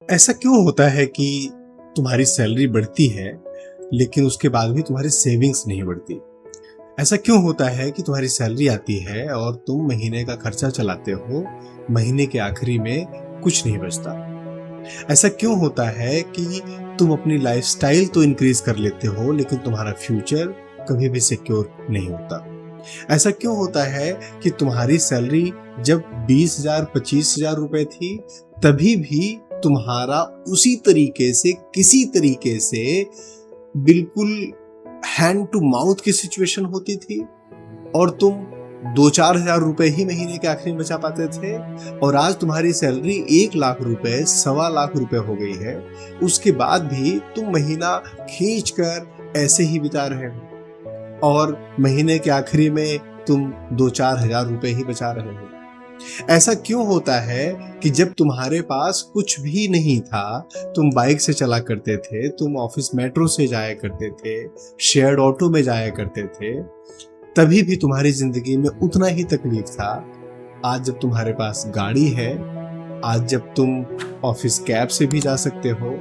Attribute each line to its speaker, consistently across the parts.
Speaker 1: ऐसा क्यों होता है कि तुम्हारी सैलरी बढ़ती है लेकिन उसके बाद भी तुम्हारी सेविंग्स नहीं बढ़ती? ऐसा क्यों होता है कि तुम्हारी सैलरी आती है और तुम महीने का खर्चा चलाते हो, महीने के आखिरी में कुछ नहीं बचता? ऐसा क्यों होता है कि तुम अपनी लाइफस्टाइल तो इंक्रीज कर लेते हो लेकिन तुम्हारा फ्यूचर कभी भी सिक्योर नहीं होता? ऐसा क्यों होता है कि तुम्हारी सैलरी जब 20,000 25,000 रुपए थी तभी भी तुम्हारा उसी तरीके से किसी तरीके से बिल्कुल हैंड टू माउथ की सिचुएशन होती थी और तुम 2-4 हजार रुपए ही महीने के आखिर में बचा पाते थे, और आज तुम्हारी सैलरी 1 लाख रुपए 1.25 लाख रुपए हो गई है, उसके बाद भी तुम महीना खींच कर ऐसे ही बिता रहे हो और महीने के आखिरी में तुम 2-4 हजार रुपए ही बचा रहे हो। ऐसा क्यों होता है कि जब तुम्हारे पास कुछ भी नहीं था, तुम बाइक से चला करते थे, तुम ऑफिस मेट्रो से जाया करते थे, शेयर्ड ऑटो में जाया करते थे, तभी भी तुम्हारी जिंदगी में उतना ही तकलीफ था। आज जब तुम्हारे पास गाड़ी है, आज जब तुम ऑफिस कैब से भी जा सकते हो,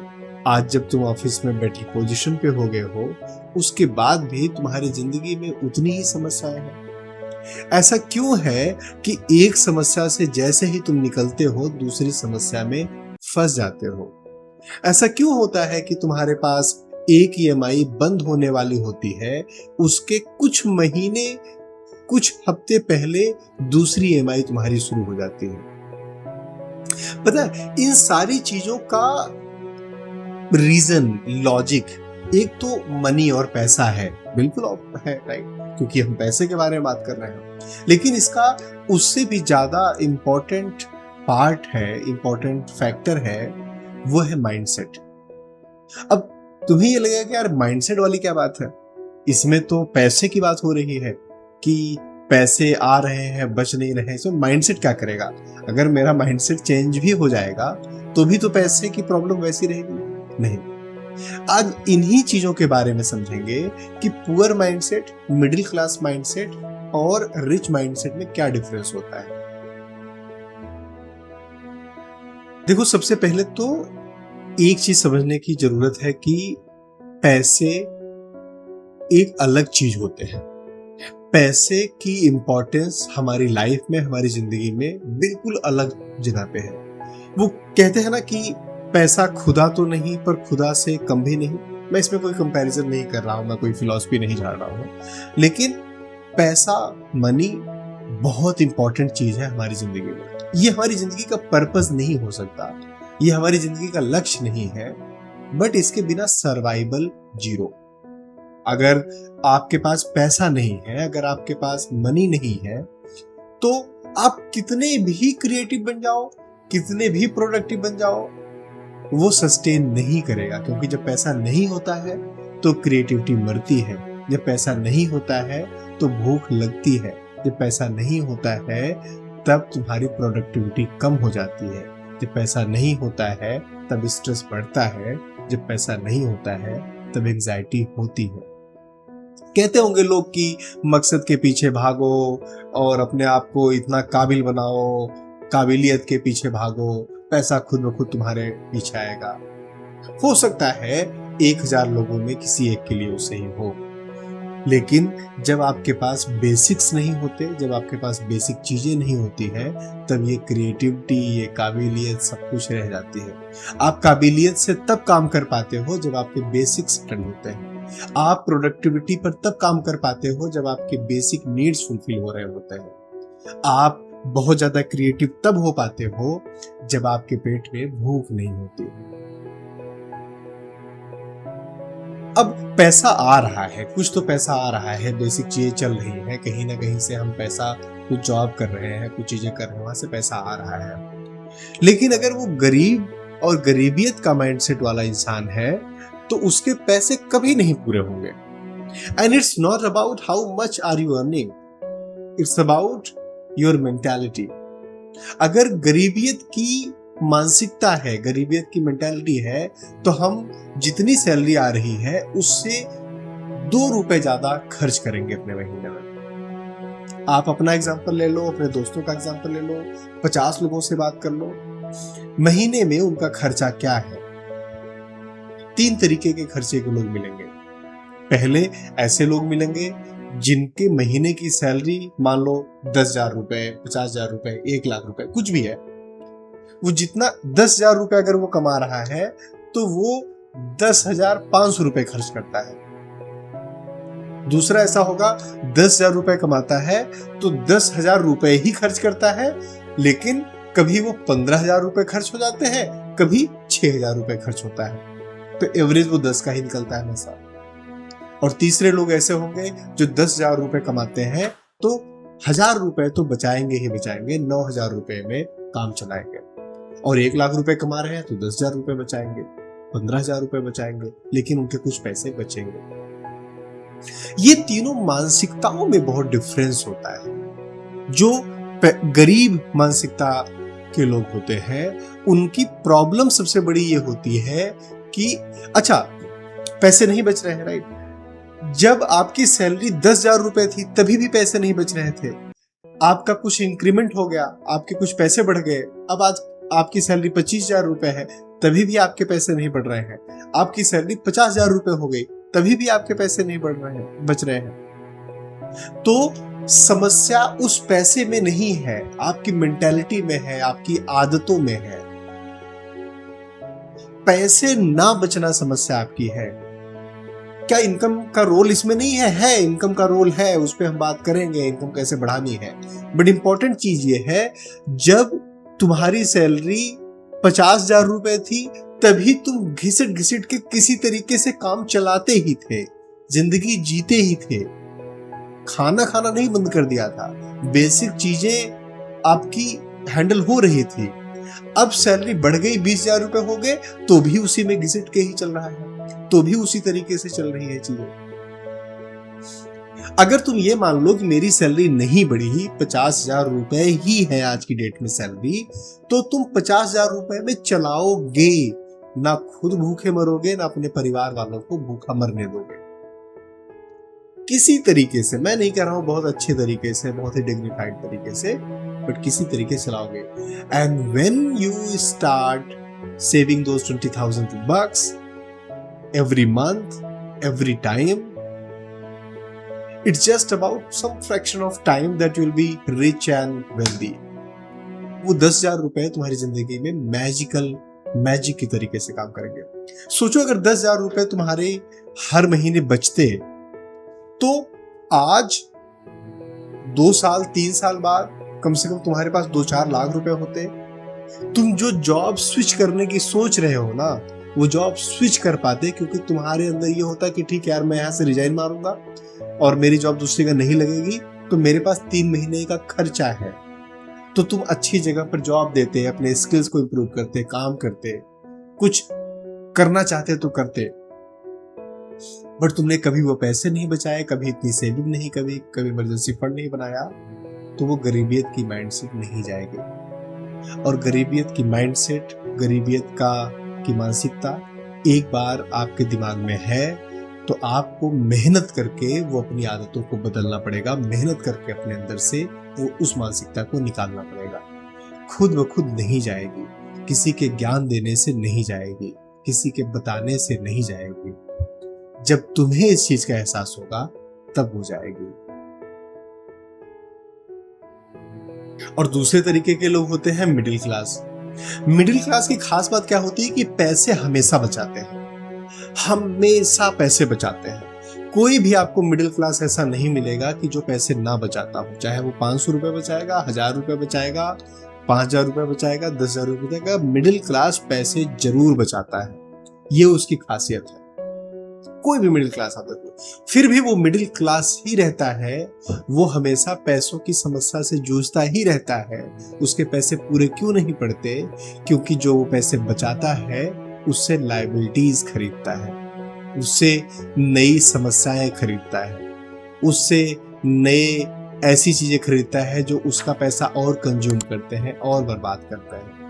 Speaker 1: आज जब तुम ऑफिस में बैठी पोजीशन पे हो गए हो, उसके बाद भी तुम्हारी जिंदगी में उतनी ही समस्याएं हैं। ऐसा क्यों है कि एक समस्या से जैसे ही तुम निकलते हो दूसरी समस्या में फंस जाते हो? ऐसा क्यों होता है कि तुम्हारे पास एक ईएमआई बंद होने वाली होती है, उसके कुछ महीने कुछ हफ्ते पहले दूसरी ईएमआई तुम्हारी शुरू हो जाती है? पता है, इन सारी चीजों का रीजन, लॉजिक, एक तो मनी और पैसा है, बिल्कुल है, राइट, क्योंकि हम पैसे के बारे में बात कर रहे हैं। लेकिन इसका उससे भी ज्यादा इंपॉर्टेंट पार्ट है, इंपॉर्टेंट फैक्टर है, वो है माइंडसेट। अब तुम्हें ये लगेगा कि यार माइंडसेट वाली क्या बात है, इसमें तो पैसे की बात हो रही है कि पैसे आ रहे हैं बच नहीं रहे, इसमें माइंडसेट क्या करेगा? अगर मेरा माइंडसेट चेंज भी हो जाएगा तो भी तो पैसे की प्रॉब्लम वैसी रहेगी। नहीं, आज इन्हीं चीजों के बारे में समझेंगे कि poor mindset, middle class mindset और रिच माइंडसेट में क्या डिफरेंस होता है। देखो, सबसे पहले तो एक चीज समझने की जरूरत है कि पैसे एक अलग चीज होते हैं। पैसे की इंपॉर्टेंस हमारी लाइफ में, हमारी जिंदगी में बिल्कुल अलग जगह पे है। वो कहते हैं ना कि पैसा खुदा तो नहीं पर खुदा से कम भी नहीं। मैं इसमें कोई कंपैरिजन नहीं कर रहा हूं, मैं कोई फिलॉसफी नहीं झाड़ रहा हूं, लेकिन पैसा, मनी बहुत इंपॉर्टेंट चीज है हमारी जिंदगी में। ये हमारी जिंदगी का पर्पस नहीं हो सकता, ये हमारी जिंदगी का लक्ष्य नहीं है, बट इसके बिना सर्वाइवल जीरो। अगर आपके पास पैसा नहीं है, अगर आपके पास मनी नहीं है, तो आप कितने भी क्रिएटिव बन जाओ, कितने भी प्रोडक्टिव बन जाओ, वो सस्टेन नहीं करेगा। क्योंकि जब पैसा नहीं होता है तो क्रिएटिविटी मरती है, जब पैसा नहीं होता है तो भूख लगती है, जब पैसा नहीं होता है तब तुम्हारी प्रोडक्टिविटी कम हो जाती है, जब पैसा नहीं होता है तब स्ट्रेस बढ़ता है, जब पैसा नहीं होता है तब एंजाइटी होती है। कहते होंगे लोग कि मकसद के पीछे भागो और अपने आप को इतना काबिल बनाओ, काबिलियत के पीछे भागो, पैसा खुद ब खुद तुम्हारे पीछे आएगा। हो सकता है 1,000 लोगों में किसी एक के लिए वो सही हो, लेकिन जब आपके पास बेसिक्स नहीं होते, जब आपके पास बेसिक चीजें नहीं होती हैं, तब ये क्रिएटिविटी, ये काबिलियत सब कुछ रह जाती है। आप काबिलियत से तब काम कर पाते हो जब आपके बेसिक्स डन होते हैं। आप प्रोडक्टिविटी पर तब काम कर पाते हो जब आपके बेसिक नीड्स फुलफिल हो रहे होते हैं। आप बहुत ज्यादा क्रिएटिव तब हो पाते हो जब आपके पेट में भूख नहीं होती। अब पैसा आ रहा है, कुछ तो पैसा आ रहा है, बेसिक चीजें चल रही हैं, कहीं ना कहीं से हम पैसा, कुछ जॉब कर रहे हैं, कुछ चीजें कर रहे हैं, वहां से पैसा आ रहा है। लेकिन अगर वो गरीब और गरीबियत का माइंडसेट वाला इंसान है तो उसके पैसे कभी नहीं पूरे होंगे। And it's not about how much are you earning, it's about your mentality. अगर गरीबियत की मानसिकता है, गरीबियत की मेंटालिटी है, तो हम जितनी सैलरी आ रही है उससे 2 रुपए ज्यादा खर्च करेंगे अपने महीने में। आप अपना एग्जांपल ले लो, अपने दोस्तों का एग्जांपल ले लो, 50 लोगों से बात कर लो, महीने में उनका खर्चा क्या है। 3 तरीके के खर्चे के लोग मिलेंगे। पहले ऐसे लोग मिलेंगे जिनके महीने की सैलरी मान लो 10,000 रुपए, 50,000 रुपए, 1 लाख रुपए, कुछ भी है। वो जितना 10,000 रुपए अगर वो कमा रहा है तो वो 10,500 रुपए खर्च करता है। दूसरा ऐसा होगा 10,000 रुपए कमाता है तो 10,000 रुपए ही खर्च करता है, लेकिन कभी वो 15,000 रुपए खर्च हो जाते हैं, कभी 6,000 रुपए खर्च होता है, तो एवरेज वो 10 का ही निकलता है हमेशा। और तीसरे लोग ऐसे होंगे जो 10,000 रुपए कमाते हैं तो 1,000 रुपए तो बचाएंगे ही बचाएंगे, 9,000 रुपए में काम चलाएंगे। और 1 लाख रुपए कमा रहे हैं तो 10,000 रुपए बचाएंगे, 15,000 रुपए बचाएंगे, लेकिन उनके कुछ पैसे बचेंगे। ये तीनों मानसिकताओं में बहुत डिफरेंस होता है। जो गरीब मानसिकता के लोग होते हैं उनकी प्रॉब्लम सबसे बड़ी ये होती है कि अच्छा पैसे नहीं बच रहे हैं, राइट। जब आपकी सैलरी 10,000 रुपए थी तभी भी पैसे नहीं बच रहे थे। आपका कुछ इंक्रीमेंट हो गया, आपके कुछ पैसे बढ़ गए, अब आज आपकी सैलरी 25,000 रुपए है, तभी भी आपके पैसे नहीं बढ़ रहे हैं। आपकी सैलरी 50,000 रुपए हो गई, तभी भी आपके पैसे नहीं बढ़ रहे हैं, बच रहे हैं। तो समस्या उस पैसे में नहीं है, आपकी मेंटालिटी में है, आपकी आदतों में है। पैसे ना बचना समस्या आपकी है। क्या इनकम का रोल इसमें नहीं है? है, इनकम का रोल है, उस पर हम बात करेंगे, इनकम कैसे बढ़ानी है। बट इंपॉर्टेंट चीज ये है, जब तुम्हारी सैलरी 50,000 रुपए थी तभी तुम घिसट घिसट के किसी तरीके से काम चलाते ही थे, जिंदगी जीते ही थे। खाना खाना नहीं बंद कर दिया था, बेसिक चीजें आपकी हैंडल हो रही थी। अब सैलरी बढ़ गई, 20,000 रुपए हो गए, तो भी उसी में घिसट के ही चल रहा है, तो भी उसी तरीके से चल रही है चीजें। अगर तुम ये मान लो कि मेरी सैलरी नहीं बढ़ी, 50,000 रुपए ही है आज की डेट में सैलरी, तो तुम 50,000 रुपए में चलाओगे, ना खुद भूखे मरोगे, ना अपने परिवार वालों को भूखा मरने दोगे। किसी तरीके से, मैं नहीं कह रहा हूं बहुत अच्छे तरीके से, बहुत ही डिग्निफाइड तरीके से, बट किसी तरीके से चलाओगे। And when you start saving those 20,000 bucks every month, every time, it's just about some fraction of time that you'll be rich and wealthy. वो 10,000 रुपए तुम्हारी जिंदगी में मैजिक की तरीके से काम करेंगे। सोचो अगर 10,000 रुपए तुम्हारे हर महीने बचते तो आज 2 साल 3 साल बाद कम से कम तुम्हारे पास 2-4 लाख रुपए होते। तुम जो जॉब स्विच करने की सोच रहे हो ना, वो जॉब स्विच कर पाते, क्योंकि तुम्हारे अंदर ये होता कि ठीक यार मैं यहाँ से रिजाइन मारूंगा और मेरी जॉब दूसरी का नहीं लगेगी, तो मेरे पास 3 महीने का खर्चा है। तो तुम अच्छी जगह पर जॉब देते, अपने स्किल्स को इंप्रूव करते, काम करते, कुछ करना चाहते तो करते। बट तुमने कभी वो पैसे नहीं बचाए, कभी इतनी सेविंग नहीं, कभी इमरजेंसी फंड नहीं बनाया, तो वो गरीबियत की माइंडसेट नहीं जाएगी। और गरीबियत की माइंडसेट, गरीबियत की मानसिकता एक बार आपके दिमाग में है तो आपको मेहनत करके वो अपनी आदतों को बदलना पड़ेगा, मेहनत करके अपने अंदर से वो उस मानसिकता को निकालना पड़ेगा। खुद ब खुद नहीं जाएगी, किसी के ज्ञान देने से नहीं जाएगी, किसी के बताने से नहीं जाएगी। जब तुम्हें इस चीज का एहसास होगा तब हो जाएगी। और दूसरे तरीके के लोग होते हैं मिडिल क्लास। मिडिल क्लास की खास बात क्या होती है कि पैसे हमेशा बचाते हैं, हमेशा पैसे बचाते हैं। कोई भी आपको मिडिल क्लास ऐसा नहीं मिलेगा कि जो पैसे ना बचाता हो, चाहे वो 500 रुपए बचाएगा, 1,000 रुपए बचाएगा, 5,000 रुपए बचाएगा, 10,000 रुपए बचाएगा, मिडिल क्लास पैसे जरूर बचाता है। ये उसकी खासियत है। कोई भी मिडिल क्लास आता है, फिर भी वो मिडिल क्लास ही रहता है, वो हमेशा पैसों की समस्या से जूझता ही रहता है। उसके पैसे पूरे क्यों नहीं पड़ते? क्योंकि जो वो पैसे बचाता है उससे लायबिलिटीज खरीदता है, उससे नई समस्याएं खरीदता है, उससे नए ऐसी चीजें खरीदता है जो उसका पैसा और कंज्यूम करते हैं और बर्बाद करता है।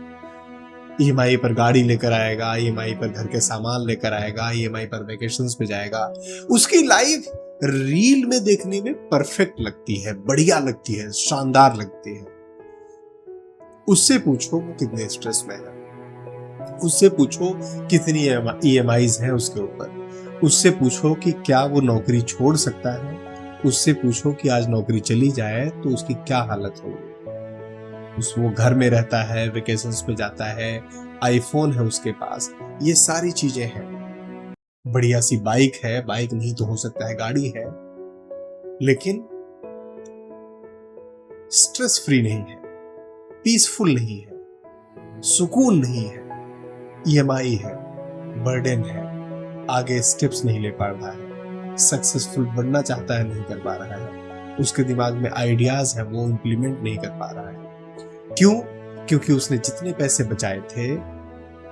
Speaker 1: ईएमआई पर गाड़ी लेकर आएगा, ईएमआई पर घर के सामान लेकर आएगा, ईएमआई पर वेकेशंस पे जाएगा। उसकी लाइफ रील में देखने में परफेक्ट लगती है, बढ़िया लगती है, शानदार लगती है। उससे पूछो वो कितने स्ट्रेस में है, उससे पूछो कितनी ईएमआईज हैं उसके ऊपर, उससे पूछो कि क्या वो नौकरी छोड़ सकता है, उससे पूछो कि आज नौकरी चली जाए तो उसकी क्या हालत होगी। वो घर में रहता है, वेकेशंस पे जाता है, आईफोन है उसके पास, ये सारी चीजें हैं, बढ़िया सी बाइक है, बाइक नहीं तो हो सकता है गाड़ी है, लेकिन स्ट्रेस फ्री नहीं है, पीसफुल नहीं है, सुकून नहीं है, ईएमआई है, बर्डन है, आगे स्टेप्स नहीं ले पा रहा है, सक्सेसफुल बनना चाहता है नहीं कर पा रहा है, उसके दिमाग में आइडियाज है वो इंप्लीमेंट नहीं कर पा रहा है। क्यों? क्योंकि उसने जितने पैसे बचाए थे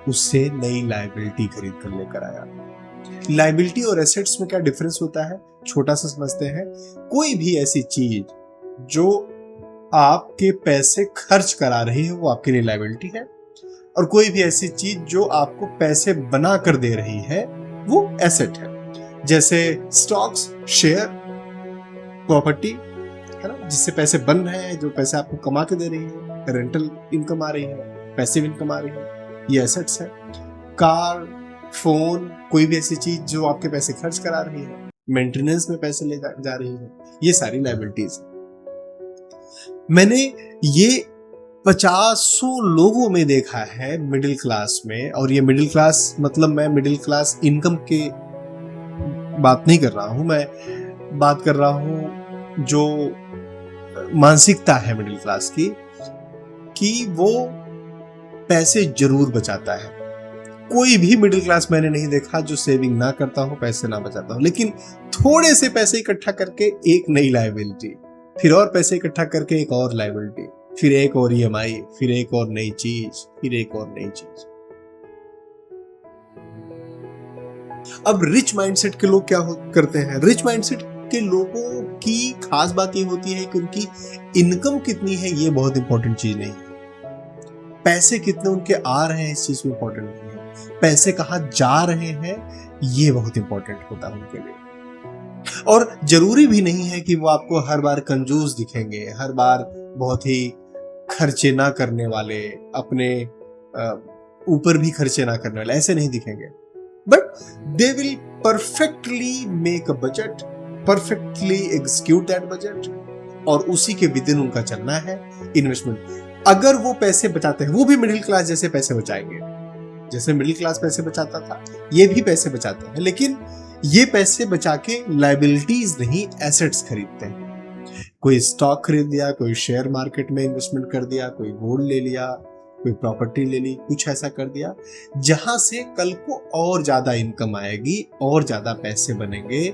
Speaker 1: उससे नई लायबिलिटी खरीद कर लेकर आया। लायबिलिटी और एसेट्स में क्या डिफरेंस होता है, छोटा सा समझते हैं। कोई भी ऐसी चीज जो आपके पैसे खर्च करा रही है वो आपके लिए लायबिलिटी है, और कोई भी ऐसी चीज जो आपको पैसे बना कर दे रही है वो एसेट है। जैसे स्टॉक्स, शेयर, प्रॉपर्टी है ना, जिससे पैसे बन रहे हैं, जो पैसे आपको कमा के दे रही है, रेंटल इनकम आ रही है, पैसिव इनकम आ रही है, ये एसेट्स है। कार, फोन, कोई भी ऐसी चीज जो आपके पैसे खर्च करा रही है, मेंटेनेंस में पैसे ले जा रही है, ये सारी लायबिलिटीज है। मैंने ये 50 लोगों में देखा है मिडिल क्लास में, और ये मिडिल क्लास मतलब मैं मिडिल क्लास इनकम के बात नहीं कर रहा हूं, मैं बात कर रहा हूं जो मानसिकता है मिडिल क्लास की, कि वो पैसे जरूर बचाता है। कोई भी मिडिल क्लास मैंने नहीं देखा जो सेविंग ना करता हो, पैसे ना बचाता हो, लेकिन थोड़े से पैसे इकट्ठा करके एक नई लायबिलिटी, फिर और पैसे इकट्ठा करके एक और लायबिलिटी, फिर एक और ईएमआई, फिर एक और नई चीज, फिर एक और नई चीज। अब रिच माइंडसेट के लोग क्या करते हैं? रिच माइंडसेट के लोगों की खास बात ये होती है कि उनकी इनकम कितनी है ये बहुत इंपॉर्टेंट चीज नहीं है, पैसे कितने उनके आ रहे हैं इस चीज में इंपॉर्टेंट नहीं है, पैसे कहां जा रहे हैं ये बहुत इंपॉर्टेंट होता है उनके लिए। और जरूरी भी नहीं है कि वो आपको हर बार कंजूस दिखेंगे, हर बार बहुत ही खर्चे ना करने वाले, अपने ऊपर भी खर्चे ना करने वाले, ऐसे नहीं दिखेंगे, but they will perfectly make a budget, perfectly execute that budget, और उसी के विदिन उनका चलना है इन्वेस्टमेंट। अगर वो पैसे बचाते हैं, वो भी मिडिल क्लास जैसे पैसे बचाएंगे, जैसे मिडिल क्लास पैसे बचाता था ये भी पैसे बचाते हैं, लेकिन ये पैसे बचा के लायबिलिटीज नहीं एसेट्स खरीदते हैं। कोई स्टॉक खरीद लिया, कोई शेयर मार्केट में इन्वेस्टमेंट कर दिया, कोई गोल्ड ले लिया, कोई प्रॉपर्टी ले ली, कुछ ऐसा कर दिया जहां से कल को और ज्यादा इनकम आएगी, और ज्यादा पैसे बनेंगे,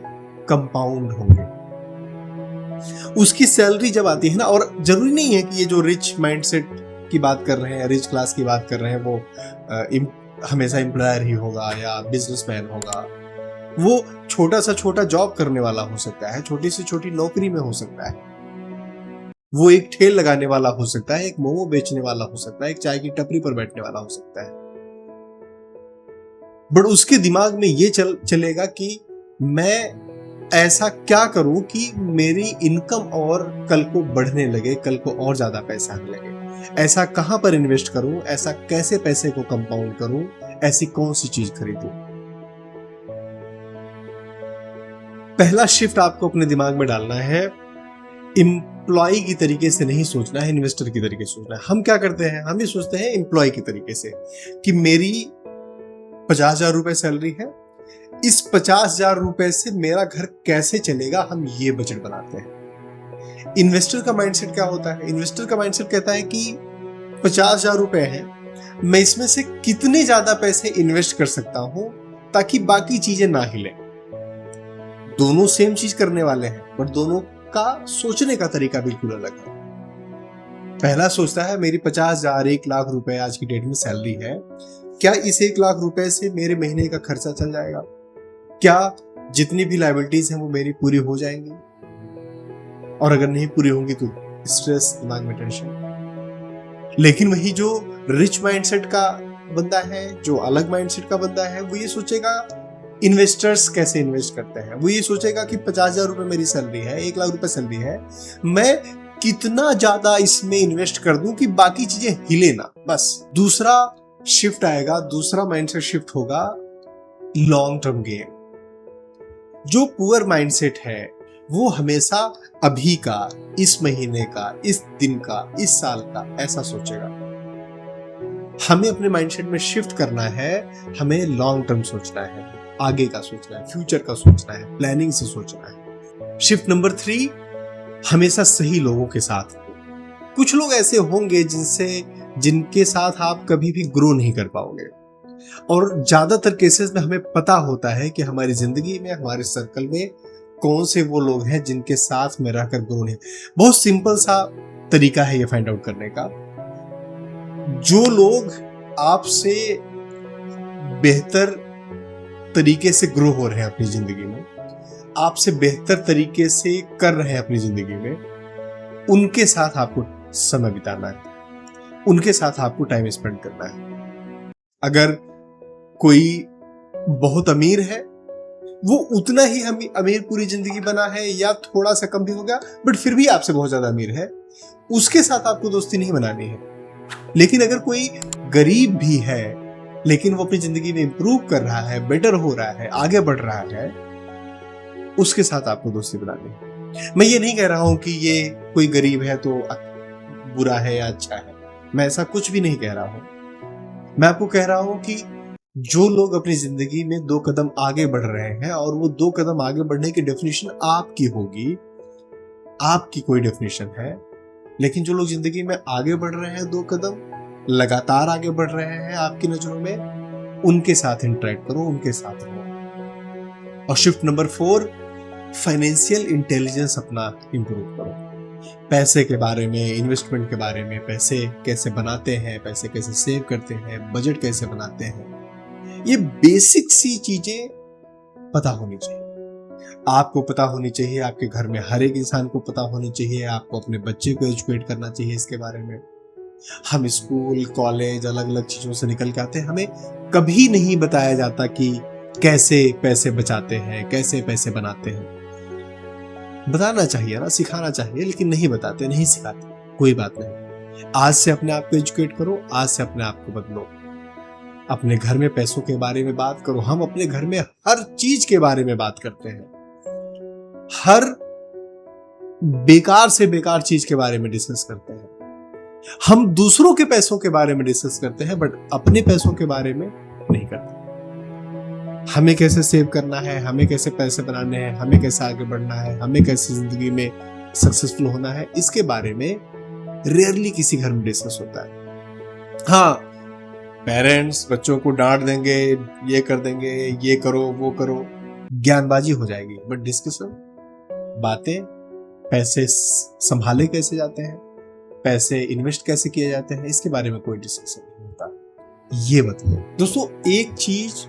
Speaker 1: कंपाउंड होंगे। उसकी सैलरी जब आती है ना, और जरूरी नहीं है कि ये जो रिच माइंडसेट की बात कर रहे हैं, रिच क्लास की बात कर रहे हैं, वो हमेशा एम्प्लॉयर ही होगा या बिजनेसमैन होगा। वो छोटा सा छोटा जॉब करने वाला हो सकता है, छोटी से छोटी नौकरी में हो सकता है, वो एक ठेल लगाने वाला हो सकता है, एक मोमो बेचने वाला हो सकता है, एक चाय की टपरी पर बैठने वाला हो सकता है, बट उसके दिमाग में ये चलेगा कि मैं ऐसा क्या करूं कि मेरी इनकम और कल को बढ़ने लगे, कल को और ज्यादा पैसा आने लगे, ऐसा कहां पर इन्वेस्ट करूं, ऐसा कैसे पैसे को कंपाउंड करूं, ऐसी कौन सी चीज खरीदूं। पहला शिफ्ट आपको अपने दिमाग में डालना है, एम्प्लॉय की तरीके से नहीं सोचना है, इन्वेस्टर की तरीके से सोचना है। हम क्या करते हैं, हम ये सोचते हैं एम्प्लॉय की तरीके से कि मेरी 50,000 रुपए सैलरी है, इस 50,000 रुपए से मेरा घर कैसे चलेगा, हम ये बजट बनाते हैं। इन्वेस्टर का माइंडसेट क्या होता है? इन्वेस्टर का माइंडसेट कहता है कि 50,000 रुपए है, मैं इसमें से कितने ज्यादा पैसे इन्वेस्ट कर सकता हूं ताकि बाकी चीजें ना हिले। दोनों सेम चीज करने वाले हैं, बट दोनों का सोचने का तरीका बिल्कुल अलग है। पहला सोचता है मेरी 50,000, 1 लाख रुपए आज की डेट में सैलरी है, क्या इस 1 लाख रुपए से मेरे महीने का खर्चा चल जाएगा, क्या जितनी भी लायबिलिटीज हैं वो मेरी पूरी हो जाएंगी, और अगर नहीं पूरी होंगी तो स्ट्रेस, दिमाग में टेंशन। लेकिन वही जो रिच माइंडसेट का बंदा है, जो अलग माइंडसेट का बंदा है, वो ये सोचेगा इन्वेस्टर्स कैसे इन्वेस्ट करते हैं, वो ये सोचेगा कि 50,000 रुपए मेरी सैलरी है, 1 लाख रुपए सैलरी है, मैं कितना ज्यादा इसमें इन्वेस्ट कर दूं कि बाकी चीजें हिले ना, बस। दूसरा शिफ्ट आएगा, दूसरा माइंडसेट शिफ्ट होगा लॉन्ग टर्म गेम। जो पुअर माइंडसेट है वो हमेशा अभी का, इस महीने का, इस दिन का, इस साल का ऐसा सोचेगा। हमें अपने माइंडसेट में शिफ्ट करना है, हमें लॉन्ग टर्म सोचना है, आगे का सोचना है, फ्यूचर का सोचना है, प्लानिंग से सोचना है। शिफ्ट नंबर 3, हमेशा सही लोगों के साथ हो। कुछ लोग ऐसे होंगे जिनके साथ आप कभी भी ग्रो नहीं कर पाओगे, और ज्यादातर केसेस में हमें पता होता है कि हमारी जिंदगी में, हमारे सर्कल में कौन से वो लोग हैं जिनके साथ में रहकर ग्रो नहीं। बहुत सिंपल सा तरीका है ये फाइंड आउट करने का। जो लोग आपसे बेहतर तरीके से ग्रो हो रहे हैं अपनी जिंदगी में, आपसे बेहतर तरीके से कर रहे हैं अपनी जिंदगी में, उनके साथ आपको समय बिताना है, उनके साथ आपको टाइम स्पेंड करना है। अगर कोई बहुत अमीर है, वो उतना ही अमीर पूरी जिंदगी बना है या थोड़ा सा कम भी हो गया, बट फिर भी आपसे बहुत ज्यादा अमीर है, उसके साथ आपको दोस्ती नहीं बनानी है। लेकिन अगर कोई गरीब भी है लेकिन वो अपनी जिंदगी में इंप्रूव कर रहा है, बेटर हो रहा है, आगे बढ़ रहा है, उसके साथ आपको दोस्ती बनानी है। मैं ये नहीं कह रहा हूं कि ये कोई गरीब है तो बुरा है या अच्छा है, मैं ऐसा कुछ भी नहीं कह रहा हूं। मैं आपको कह रहा हूं कि जो लोग अपनी जिंदगी में 2 कदम आगे बढ़ रहे हैं, और वो 2 कदम आगे बढ़ने की डेफिनेशन आपकी होगी, आपकी कोई डेफिनेशन है, लेकिन जो लोग जिंदगी में आगे बढ़ रहे हैं 2 कदम, लगातार आगे बढ़ रहे हैं आपकी नजरों में, उनके साथ इंटरेक्ट करो, उनके साथ रहो। और शिफ्ट नंबर 4, फाइनेंशियल इंटेलिजेंस अपना इंप्रूव करो। पैसे के बारे में, इन्वेस्टमेंट के बारे में, पैसे कैसे बनाते हैं, पैसे कैसे सेव करते हैं, बजट कैसे बनाते हैं, ये बेसिक सी चीजें पता होनी चाहिए। आपको पता होनी चाहिए, आपके घर में हर एक इंसान को पता होनी चाहिए, आपको अपने बच्चे को एजुकेट करना चाहिए इसके बारे में। हम स्कूल, कॉलेज, अलग अलग चीजों से निकल के आते हैं, हमें कभी नहीं बताया जाता कि कैसे पैसे बचाते हैं, कैसे पैसे बनाते हैं। बताना चाहिए ना, सिखाना चाहिए, लेकिन नहीं बताते, नहीं सिखाते। कोई बात नहीं, आज से अपने आप को एजुकेट करो, आज से अपने आप को बदलो। अपने घर में पैसों के बारे में बात करो। हम अपने घर में हर चीज के बारे में बात करते हैं, हर बेकार से बेकार चीज के बारे में डिस्कस करते हैं। हम दूसरों के पैसों के बारे में डिस्कस करते हैं, बट अपने पैसों के बारे में नहीं करते। हमें कैसे सेव करना है, हमें कैसे पैसे बनाने हैं, हमें कैसे आगे बढ़ना है, हमें कैसे जिंदगी में सक्सेसफुल होना है, इसके बारे में रेयरली किसी घर में डिस्कस होता है। हाँ, पेरेंट्स बच्चों को डांट देंगे, ये कर देंगे, ये करो, वो करो, ज्ञानबाजी हो जाएगी, बट डिस्कशन, बातें, पैसे संभाले कैसे जाते हैं, पैसे इन्वेस्ट कैसे किए जाते हैं, इसके बारे में कोई डिस्कशन नहीं होता। ये बताइए दोस्तों, एक चीज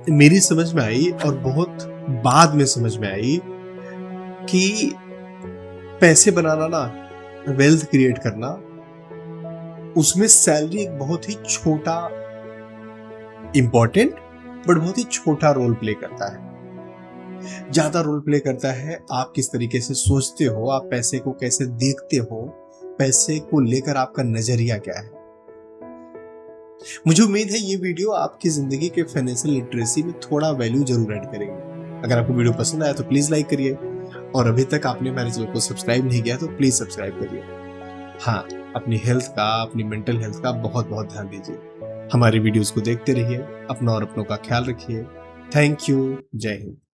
Speaker 1: मेरी समझ में आई और बहुत बाद में समझ में आई कि पैसे बनाना ना, वेल्थ क्रिएट करना, उसमें सैलरी एक बहुत ही छोटा, इंपॉर्टेंट बट बहुत ही छोटा रोल प्ले करता है। ज्यादा रोल प्ले करता है आप किस तरीके से सोचते हो, आप पैसे को कैसे देखते हो, पैसे को लेकर आपका नजरिया क्या है। मुझे उम्मीद है ये वीडियो आपकी जिंदगी के फाइनेंशियल लिटरेसी में थोड़ा वैल्यू जरूर ऐड करेगी। अगर आपको वीडियो पसंद आया तो प्लीज लाइक करिए, और अभी तक आपने हमारे चैनल को सब्सक्राइब नहीं किया तो प्लीज सब्सक्राइब करिए। हाँ, अपनी हेल्थ का, अपनी मेंटल हेल्थ का बहुत बहुत ध्यान दीजिए। हमारी वीडियोस को देखते रहिए, अपना और अपनों का ख्याल रखिए। Thank you. जय हिंद।